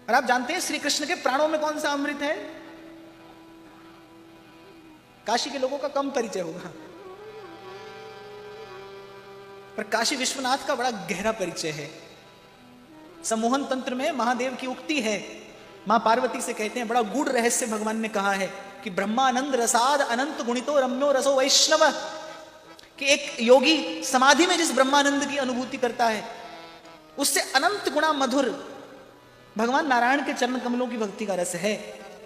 और आप जानते हैं श्री कृष्ण के प्राणों में कौन सा अमृत है? काशी के लोगों का कम परिचय होगा, पर काशी विश्वनाथ का बड़ा गहरा परिचय है। सम्मोहन तंत्र में महादेव की उक्ति है, मां पार्वती से कहते हैं, बड़ा गूढ़ रहस्य भगवान ने कहा है कि ब्रह्मानंद रसाद अनंत गुणितो रम्यो रसो वैष्णव, कि एक योगी समाधि में जिस ब्रह्मानंद की अनुभूति करता है उससे अनंत गुणा मधुर भगवान नारायण के चरण कमलों की भक्ति का रस है।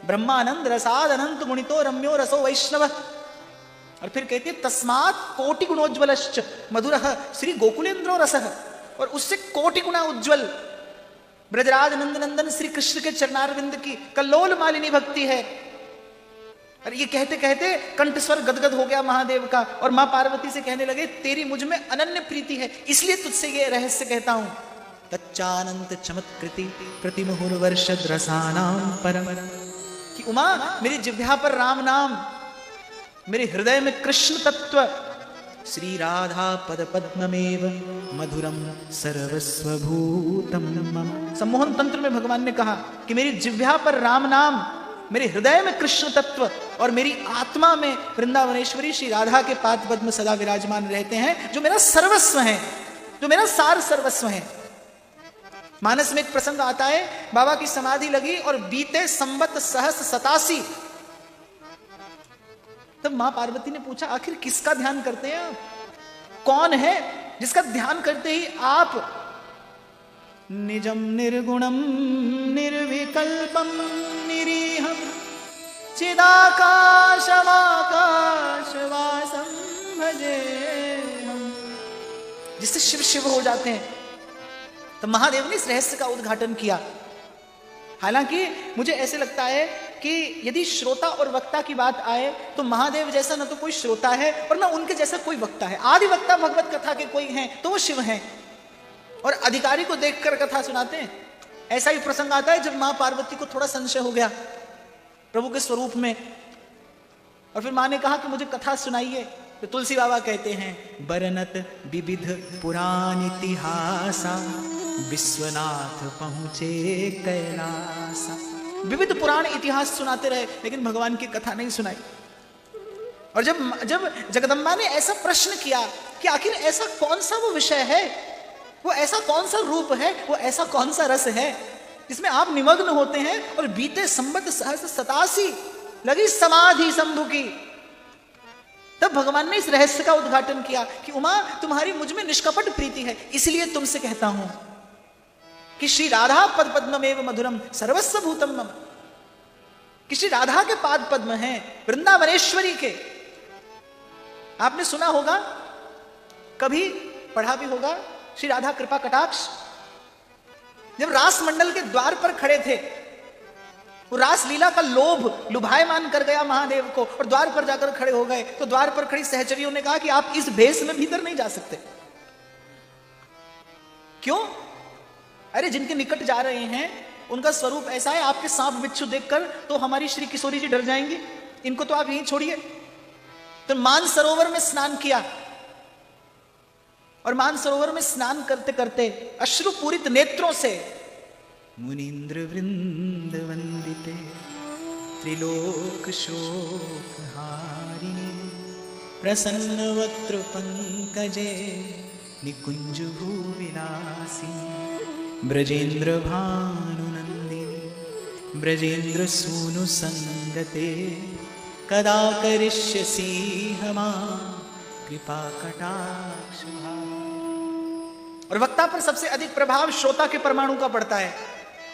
ब्रह्मानंद रसाद अनंत गुणितो रम्यो रसो वैष्णव। और फिर कहते हैं तस्मात् कोटि गुणोज्वलश्च मधुरः श्री गोकुलेन्द्रो रसः, और उससे कोटि गुणा उज्ज्वल ब्रजराज नंदनंदन श्री कृष्ण के चरणारविंद की कल्लोल मालिनी भक्ति है। और ये कहते कहते कंठस्वर गदगद हो गया महादेव का, और मां पार्वती से कहने लगे तेरी मुझ में अनन्य प्रीति है, इसलिए तुझसे ये रहस्य कहता हूं। तच्चानंत चमत्कृति प्रतिमुहुर्वर्षद रसानाम परम, कि उमा मेरी जिह्वा पर राम नाम, मेरे हृदय में कृष्ण तत्व, श्री राधा पद पद्ममेव मधुरम सर्वस्वभूतम मम। सम्मोहन तंत्र में भगवान ने कहा कि मेरी जिह्वा पर राम नाम, मेरे हृदय में कृष्ण तत्व, और मेरी आत्मा में वृंदावनेश्वरी श्री राधा के पाद पद्म सदा विराजमान रहते हैं, जो मेरा सर्वस्व है, जो मेरा सार सर्वस्व है। मानस में एक प्रसंग आता है, बाबा की समाधि लगी और बीते संवत सहस 87, तब मां पार्वती ने पूछा आखिर किसका ध्यान करते हैं आप? कौन है जिसका ध्यान करते ही आप निजम निर्गुणम निर्विकल्पम निरीहम चिदाकाशमाकाशवासम भजेहम, जिससे शिव शिव हो जाते हैं। तो महादेव ने इस रहस्य का उद्घाटन किया। हालांकि मुझे ऐसे लगता है कि यदि श्रोता और वक्ता की बात आए तो महादेव जैसा न तो कोई श्रोता है और न उनके जैसा कोई वक्ता है। आदि वक्ता भगवत कथा के कोई हैं तो वो शिव हैं, और अधिकारी को देखकर कथा सुनाते हैं। ऐसा ही प्रसंग आता है जब मां पार्वती को थोड़ा संशय हो गया प्रभु के स्वरूप में, और फिर मां ने कहा कि मुझे कथा सुनाइए। तो तुलसी बाबा कहते हैं बरनत विविध पुराण इतिहासा विश्वनाथ पहुंचे कैलासा। विविध पुराण इतिहास सुनाते रहे लेकिन भगवान की कथा नहीं सुनाई। और जब जगदम्बा ने ऐसा प्रश्न किया कि आखिर ऐसा कौन सा वो विषय है, वो ऐसा कौन सा रूप है, वो ऐसा कौन सा रस है जिसमें आप निमग्न होते हैं, और बीते संवत सहस्र 87 लगी समाधि शंभु की, तब भगवान ने इस रहस्य का उद्घाटन किया कि उमा तुम्हारी मुझ में निष्कपट प्रीति है, इसलिए तुमसे कहता हूं कि श्री राधा पद पद्ममेव मधुरम सर्वस्व भूतम मम, कि श्री राधा के पाद पद्म हैं वृंदावनेश्वरी के। आपने सुना होगा, कभी पढ़ा भी होगा, श्री राधा कृपा कटाक्ष जब रास मंडल के द्वार पर खड़े थे, वो रास लीला का लोभ लुभायमान कर गया महादेव को, और द्वार पर जाकर खड़े हो गए। तो द्वार पर खड़ी सहचरियों ने कहा कि आप इस भेष में भीतर नहीं जा सकते। क्यों? अरे जिनके निकट जा रहे हैं उनका स्वरूप ऐसा है, आपके सांप बिच्छू देखकर तो हमारी श्री किशोरी जी डर जाएंगी, इनको तो आप यहीं छोड़िए। तो मानसरोवर में स्नान किया, और मानसरोवर में स्नान करते करते अश्रुपूरित नेत्रों से मुनीन्द्र वृंद वंदिते त्रिलोक शोकहारिणी प्रसन्न वक्त्र पंकजे निकुंज भूविलासी ब्रजेन्द्र भानुनंदिनी ब्रजेन्द्र सूनु संगते कदा करिष्यसि हमा कृपा कटाक्ष। और वक्ता पर सबसे अधिक प्रभाव श्रोता के परमाणु का पड़ता है,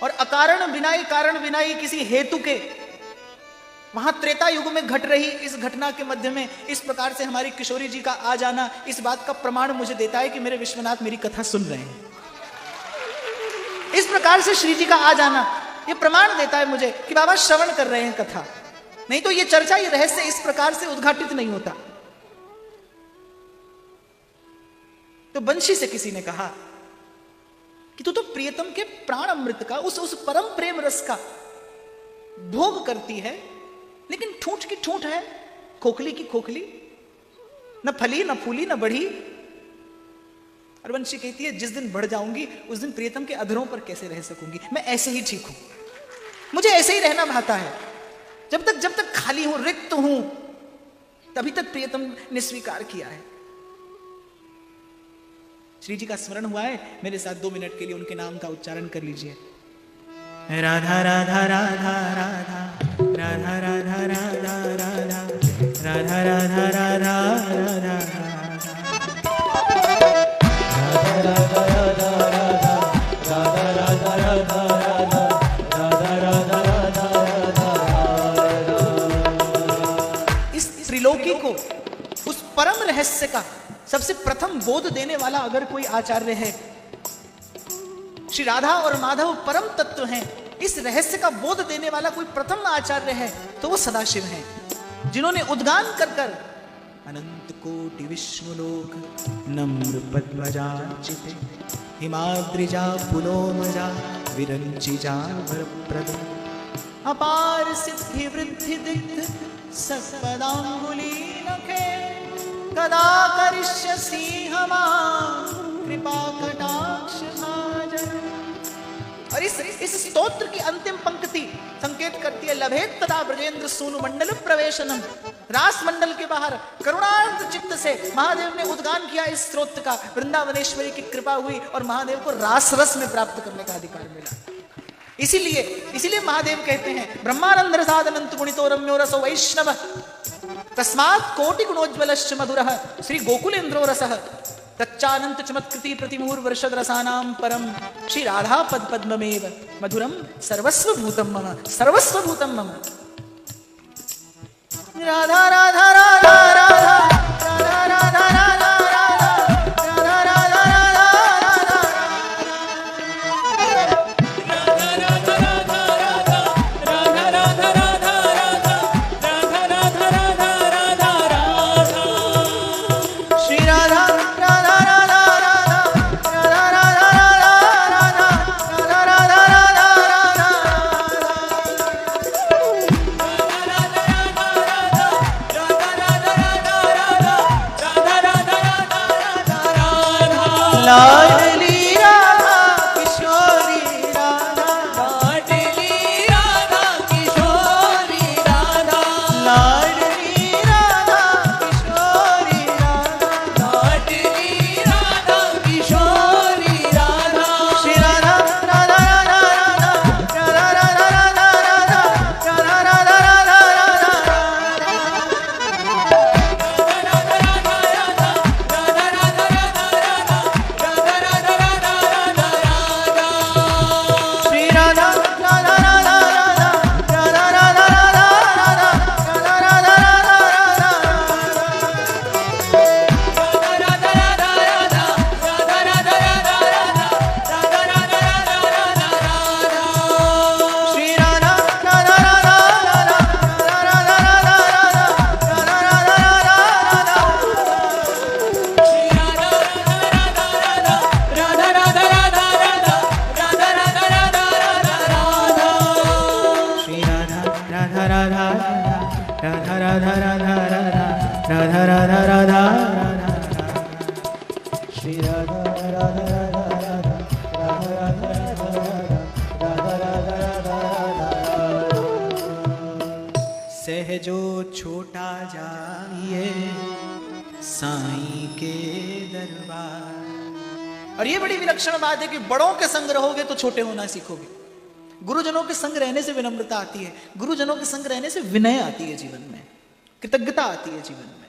और अकारण बिनाई कारण बिनाई किसी हेतु के वहां त्रेता युग में घट रही इस घटना के मध्य में इस प्रकार से हमारी किशोरी जी का आ जाना, इस बात का प्रमाण मुझे देता है कि मेरे विश्वनाथ मेरी कथा सुन रहे हैं। इस प्रकार से श्री जी का आ जाना ये प्रमाण देता है मुझे कि बाबा श्रवण कर रहे हैं कथा, नहीं तो ये चर्चा, ये रहस्य इस प्रकार से उद्घाटित नहीं होता। तो बंशी से किसी ने कहा कि तू तो प्रियतम के प्राण अमृत का, उस परम प्रेम रस का भोग करती है, लेकिन ठूठ की ठूठ है, खोखली की खोखली, न फली न फूली न बढ़ी। और वंशी कहती है जिस दिन बढ़ जाऊंगी उस दिन प्रियतम के अधरों पर कैसे रह सकूंगी, मैं ऐसे ही ठीक हूं, मुझे ऐसे ही रहना भाता है, जब तक खाली हूं, रिक्त हूं, तभी तक प्रियतम ने स्वीकार किया है। श्री जी का स्मरण हुआ है, मेरे साथ 2 मिनट के लिए उनके नाम का उच्चारण कर लीजिए। राधा राधा राधा राधा राधा राधा राधा राधा राधा राधा राधा राधा त्रिलोकी को उस परम रहस्य का सबसे प्रथम बोध देने वाला अगर कोई आचार्य है, श्री राधा और माधव परम तत्व हैं, इस रहस्य का बोध देने वाला कोई प्रथम आचार्य है तो वो सदाशिव हैं, जिन्होंने उद्गान कर कर अनंत कोटि विष्णुलोक नम्र पद्मजार्चिते हिमाद्रिजा पुलोमजा विरंचिजा वरप्रद अपार सिद्धि वृद्धि दिग्ध सत्पदांगुलीनखे कदा करिष्यसि हमां कृपा कटाक्ष भाजन। और इस स्तोत्र की अंतिम पंक्ति संकेत करती है लभेत तदा ब्रजेंद्र सूनु मंडल प्रवेशनम। रास मंडल के बाहर करुणार्द्र चित्त से महादेव ने उद्गान किया इस स्तोत्र का, वृंदावनेश्वरी की कृपा हुई और महादेव को रास रस में प्राप्त करने का अधिकार मिला। इसीलिए महादेव कहते हैं ब्रह्मानंद रसाद अनंत गुणितो रम्यो रसो वैष्णव तस्मात् कोटि गुणोज्ज्वलश्च मधुरः श्री गोकुलेन्द्रो रसः तच्चानंत चमत्कृति प्रतिमुहूर् वर्षद रसानां परम श्री राधा पद पद्ममेव मधुरम सर्वस्व भूतम मम सर्वस्व भूतम मम। राधा राधा राधा राधा राधा राधा राधा लाडली राधा किशोरी राधा लाडली राधा किशोरी राधा लाडली राधा किशोरी राधा लाडली राधा किशोरी राधा श्री राधा राधा राधा राधा राधा राधा राधा राधा सहजो छोटा जाइए साईं के दरबार। और ये बड़ी विलक्षण बात है कि बड़ों के संग रहोगे तो छोटे होना सीखोगे, गुरुजनों के संग रहने से विनम्रता आती है, गुरुजनों के संग रहने से विनय आती है जीवन में, कृतज्ञता आती है जीवन में।